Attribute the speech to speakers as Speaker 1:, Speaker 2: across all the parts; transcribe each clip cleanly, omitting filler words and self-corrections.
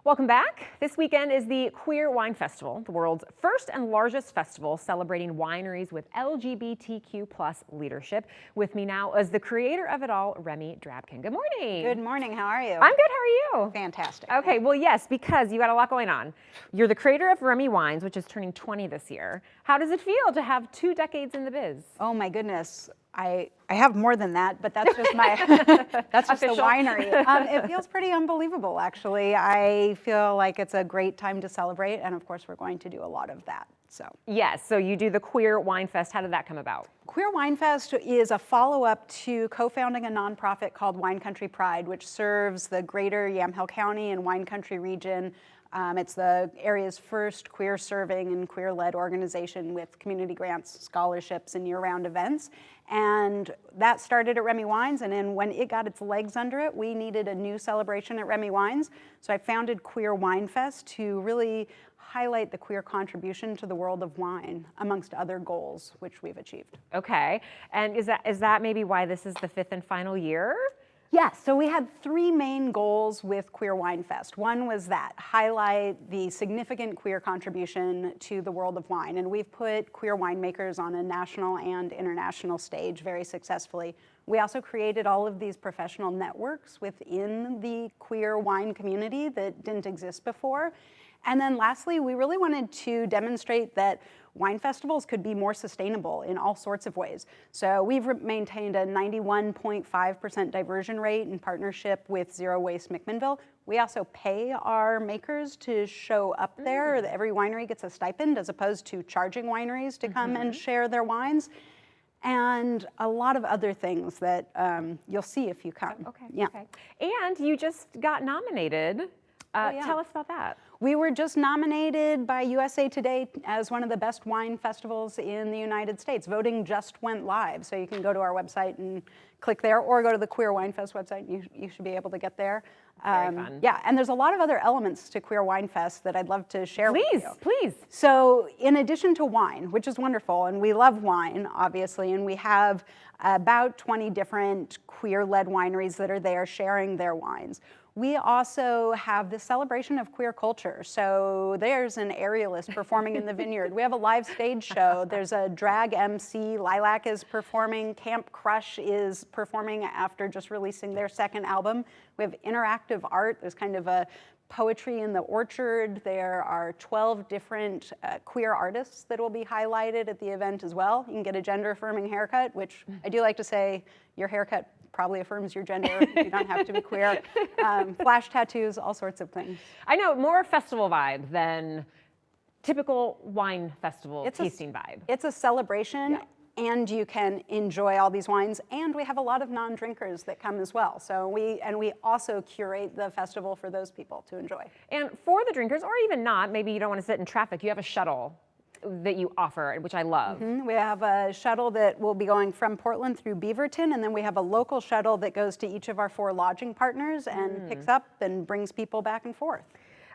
Speaker 1: Welcome back. This weekend is the Queer Wine Festival, the world's first and largest festival celebrating wineries with LGBTQ plus leadership. With me now is the creator of it all, Remy Drabkin. Good morning.
Speaker 2: Good morning. How are you?
Speaker 1: I'm good. How are you?
Speaker 2: Fantastic.
Speaker 1: Okay, well, yes, because you got a lot going on. You're the creator of Remy Wines, which is turning 20 this year. How does it feel to have 2 decades in the biz?
Speaker 2: Oh my goodness. I have more than that, but that's just my that's just
Speaker 1: Official.
Speaker 2: the winery. It feels pretty unbelievable, actually. I feel like it's a great time to celebrate, and of course, we're going to do a lot of that. So
Speaker 1: yes, so you do the Queer Wine Fest. How did that come about?
Speaker 2: Queer Wine Fest is a follow-up to co-founding a nonprofit called Wine Country Pride, which serves the greater Yamhill County and Wine Country region. It's the area's first queer-serving and queer-led organization with community grants, scholarships, and year-round events. And that started at Remy Wines, and then when it got its legs under it, we needed a new celebration at Remy Wines. So I founded Queer Wine Fest to really highlight the queer contribution to the world of wine, amongst other goals, which we've achieved.
Speaker 1: Okay, and is that maybe why this is the 5th and final year?
Speaker 2: Yes, so we had 3 main goals with Queer Wine Fest. One was that, highlight the significant queer contribution to the world of wine. And we've put queer winemakers on a national and international stage very successfully. We also created all of these professional networks within the queer wine community that didn't exist before. And then lastly, we really wanted to demonstrate that wine festivals could be more sustainable in all sorts of ways. So we've maintained a 91.5% diversion rate in partnership with Zero Waste McMinnville. We also pay our makers to show up there. Every winery gets a stipend as opposed to charging wineries to come and share their wines. And a lot of other things that you'll see if you come.
Speaker 1: Okay,
Speaker 2: yeah.
Speaker 1: okay. And you just got nominated.
Speaker 2: Yeah.
Speaker 1: Tell us about that.
Speaker 2: We were just nominated by USA Today as one of the best wine festivals in the United States. Voting just went live, so you can go to our website and click there, or go to the Queer Wine Fest website. You should be able to get there.
Speaker 1: Very fun.
Speaker 2: Yeah, and there's a lot of other elements to Queer Wine Fest that I'd love to share with you.
Speaker 1: Please.
Speaker 2: So in addition to wine, which is wonderful, and we love wine, obviously, and we have about 20 different queer-led wineries that are there sharing their wines. We also have the celebration of queer culture. So there's an aerialist performing in the vineyard. We have a live stage show. There's a drag MC. Lilac is performing. Camp Crush is performing after just releasing their 2nd album. We have interactive art. There's kind of a poetry in the orchard. There are 12 different queer artists that will be highlighted at the event as well. You can get a gender-affirming haircut, which I do like to say your haircut probably affirms your gender. You don't have to be queer. Flash tattoos, all sorts of things.
Speaker 1: I know, more festival vibe than typical wine festival tasting vibe.
Speaker 2: It's a celebration, and you can enjoy all these wines. And we have a lot of non-drinkers that come as well. So we also curate the festival for those people to enjoy.
Speaker 1: And for the drinkers, or even not, maybe you don't want to sit in traffic, you have a shuttle that you offer, which I love.
Speaker 2: We have a shuttle that will be going from Portland through Beaverton, and then we have a local shuttle that goes to each of our 4 lodging partners and picks up and brings people back and forth.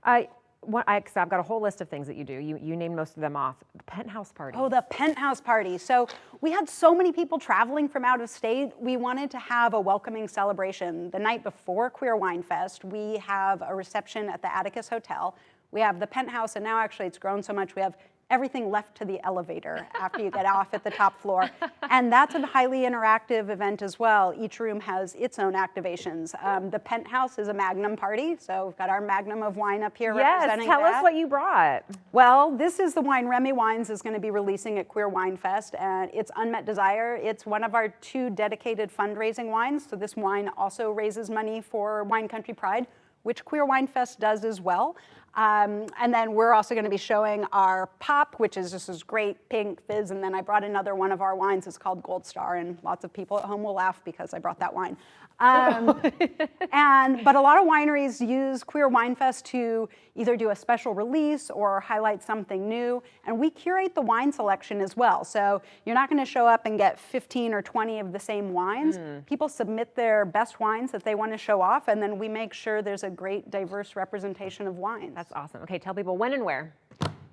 Speaker 1: I've got a whole list of things that you do. You named most of them off. The penthouse party.
Speaker 2: Oh, the penthouse party. So we had so many people traveling from out of state. We wanted to have a welcoming celebration. The night before Queer Wine Fest, we have a reception at the Atticus Hotel. We have the penthouse, and now actually it's grown so much we have everything left to the elevator after you get off at the top floor. And that's a highly interactive event as well. Each room has its own activations. The penthouse is a Magnum party, so we've got our Magnum of wine up here representing
Speaker 1: tell
Speaker 2: that.
Speaker 1: us what you brought.
Speaker 2: Well, this is the wine Remy Wines is going to be releasing at Queer Wine Fest, and it's Unmet Desire. It's one of our 2 dedicated fundraising wines, so this wine also raises money for Wine Country Pride, which Queer Wine Fest does as well. And then we're also going to be showing our pop, which is just this great pink fizz. And then I brought another one of our wines. It's called Gold Star. And lots of people at home will laugh because I brought that wine. But a lot of wineries use Queer Wine Fest to either do a special release or highlight something new. And we curate the wine selection as well. So you're not going to show up and get 15 or 20 of the same wines. People submit their best wines that they want to show off. And then we make sure there's a great diverse representation of wines.
Speaker 1: That's awesome. Okay, tell people when and where.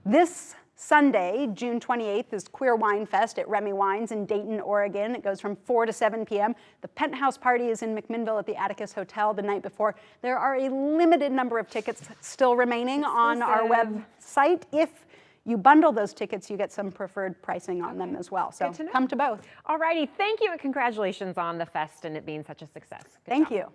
Speaker 2: This Sunday, June 28th, is Queer Wine Fest at Remy Wines in Dayton, Oregon. It goes from 4 to 7 p.m. The Penthouse Party is in McMinnville at the Atticus Hotel the night before. There are a limited number of tickets still remaining on our website. If you bundle those tickets, you get some preferred pricing on them as well. So come to both.
Speaker 1: All righty, thank you and congratulations on the fest and it being such a success. Good
Speaker 2: Thank
Speaker 1: job.
Speaker 2: you.